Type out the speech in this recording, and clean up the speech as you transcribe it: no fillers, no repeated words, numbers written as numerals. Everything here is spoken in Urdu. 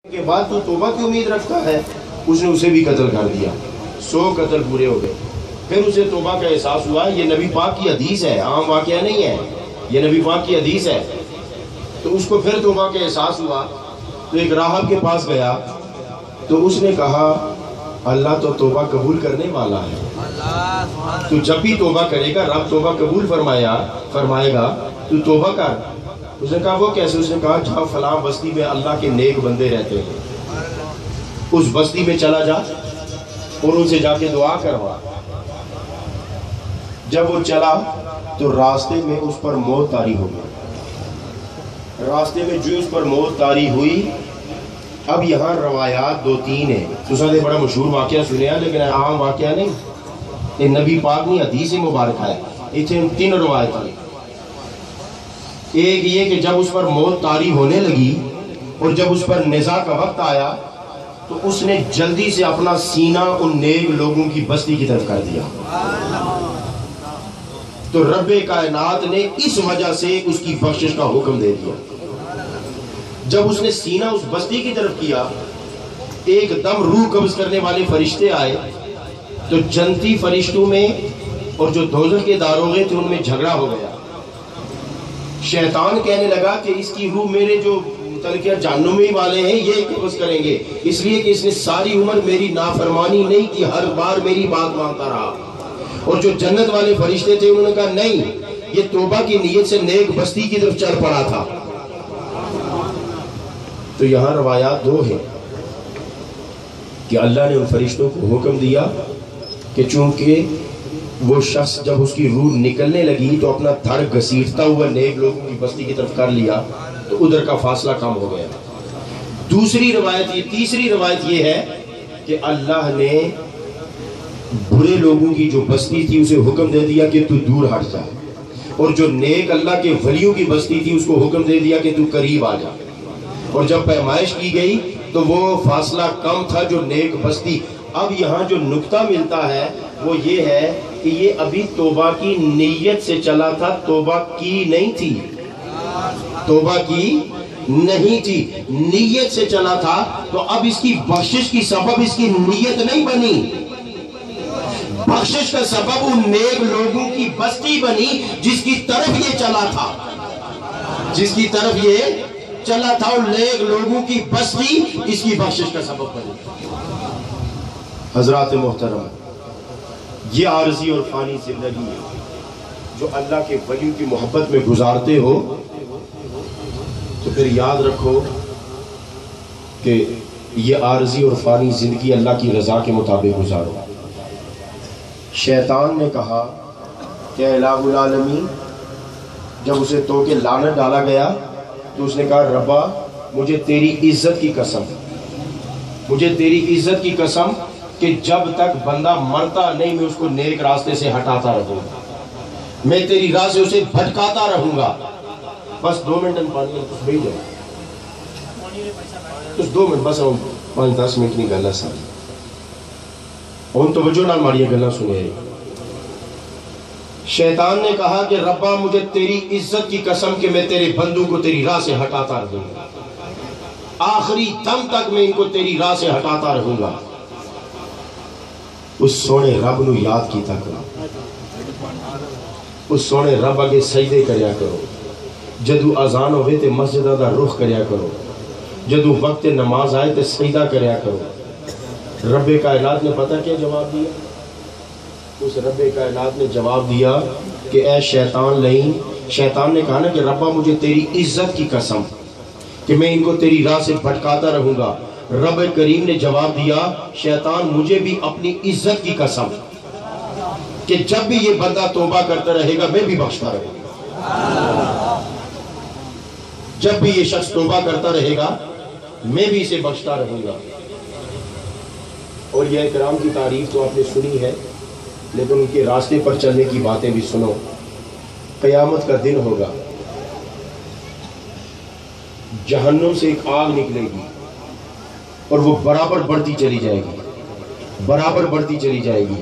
کے بعد تو توبہ کی امید رکھتا ہے، اس نے اسے بھی قتل کر دیا، 100 قتل پورے ہو گئے۔ پھر اسے توبہ کا احساس ہوا، یہ نبی پاک کی حدیث ہے، عام واقعہ نہیں ہے، یہ نبی پاک کی حدیث ہے۔ تو اس کو پھر توبہ کا احساس ہوا، تو ایک راہب کے پاس گیا، تو اس نے کہا اللہ تو توبہ قبول کرنے والا ہے، تو جب بھی توبہ کرے گا رب توبہ قبول فرمائے گا، تو توبہ کر۔ اس نے کہا وہ کیسے؟ اس نے کہا جہاں فلاں بستی میں اللہ کے نیک بندے رہتے ہیں، اس بستی میں چلا جا اور ان سے جا کے دعا کروا۔ جب وہ چلا تو راستے میں اس پر موت طاری ہو گئی، راستے میں جو اس پر موت طاری ہوئی۔ اب یہاں روایات 2-3 ہیں، تو نے بڑا مشہور واقعہ سنیا لیکن عام واقعہ نہیں، یہ نبی پاک نہیں حدیث مبارکہ ہے، اتنے 3 روایت ہیں۔ ایک یہ کہ جب اس پر موت طاری ہونے لگی اور جب اس پر نزاع کا وقت آیا تو اس نے جلدی سے اپنا سینہ ان نیک لوگوں کی بستی کی طرف کر دیا، تو رب کائنات نے اس وجہ سے اس کی بخشش کا حکم دے دیا۔ جب اس نے سینہ اس بستی کی طرف کیا، ایک دم روح قبض کرنے والے فرشتے آئے، تو جنتی فرشتوں میں اور جو دوزخ کے داروغے تھے ان میں جھگڑا ہو گیا۔ شیطان کہنے لگا کہ اس کی روح میرے جو متعلقہ جہنمی والے ہیں یہ قبض کریں گے، اس لیے کہ اس نے ساری عمر میری نافرمانی نہیں کی، ہر بار میری بات مانتا رہا۔ اور جو جنت والے فرشتے تھے انہوں نے کہا نہیں، یہ توبہ کی نیت سے نیک بستی کی طرف چل پڑا تھا۔ تو یہاں روایات 2 ہیں کہ اللہ نے ان فرشتوں کو حکم دیا کہ چونکہ وہ شخص جب اس کی روح نکلنے لگی تو اپنا دھڑ گھسیٹتا ہوا نیک لوگوں کی بستی کی طرف کر لیا، تو ادھر کا فاصلہ کم ہو گیا۔ تیسری روایت یہ ہے کہ اللہ نے برے لوگوں کی جو بستی تھی اسے حکم دے دیا کہ تو دور ہٹ جا، اور جو نیک اللہ کے ولیوں کی بستی تھی اس کو حکم دے دیا کہ تو قریب آ جا۔ اور جب پیمائش کی گئی تو وہ فاصلہ کم تھا جو نیک بستی۔ اب یہاں جو نکتہ ملتا ہے وہ یہ ہے کہ یہ ابھی توبہ کی نیت سے چلا تھا، توبہ کی نہیں تھی، توبہ کی نہیں تھی، نیت سے چلا تھا۔ تو اب اس کی بخشش کی سبب اس کی نیت نہیں بنی، بخشش کا سبب ان نیک لوگوں کی بستی بنی جس کی طرف یہ چلا تھا، جس کی طرف یہ چلا تھا، ان نیک لوگوں کی بستی اس کی بخشش کا سبب بنی۔ حضرات محترم، یہ عارضی اور فانی زندگی ہے جو اللہ کے ولیوں کی محبت میں گزارتے ہو تو پھر یاد رکھو کہ یہ عارضی اور فانی زندگی اللہ کی رضا کے مطابق گزارو۔ شیطان نے کہا کہ الہ العالمین، جب اسے تو کے لعنت ڈالا گیا تو اس نے کہا ربا مجھے تیری عزت کی قسم، مجھے تیری عزت کی قسم کہ جب تک بندہ مرتا نہیں میں اس کو نیک راستے سے ہٹاتا رہوں گا، میں تیری راہ سے اسے بھٹکاتا رہوں گا۔ بس 2 منٹ پانی کچھ بھیج جائے، کچھ 2 منٹ بس 5-10 منٹ نہیں گلا ساری ان توجہ نہ ماریے گلا سنے۔ شیطان نے کہا کہ ربا مجھے تیری عزت کی قسم کہ میں تیرے بندوں کو تیری راہ سے ہٹاتا رہوں گا، آخری دم تک میں ان کو تیری راہ سے ہٹاتا رہوں گا۔ اس سونے رب نو یاد کیتا کرو، اس سونے رب اگے سجدے کریا کرو، جدو اذان ہوئے تے مسجدہ دا رخ کریا کرو، جدو وقت نماز آئے تے سجدہ کریا کرو۔ رب کائنات نے پتہ کیا جواب دیا؟ اس رب کائنات نے جواب دیا کہ اے شیطان لئین، شیطان نے کہا نا کہ ربا مجھے تیری عزت کی قسم کہ میں ان کو تیری راہ سے بھٹکاتا رہوں گا۔ رب کریم نے جواب دیا شیطان مجھے بھی اپنی عزت کی قسم کہ جب بھی یہ بندہ توبہ کرتا رہے گا میں بھی بخشتا رہوں گا، جب بھی یہ شخص توبہ کرتا رہے گا میں بھی اسے بخشتا رہوں گا۔ اور یہ کرام کی تعریف تو آپ نے سنی ہے لیکن ان کے راستے پر چلنے کی باتیں بھی سنو۔ قیامت کا دن ہوگا، جہنم سے ایک آگ نکلے گی اور وہ برابر بڑھتی چلی جائے گی، برابر بڑھتی چلی جائے گی۔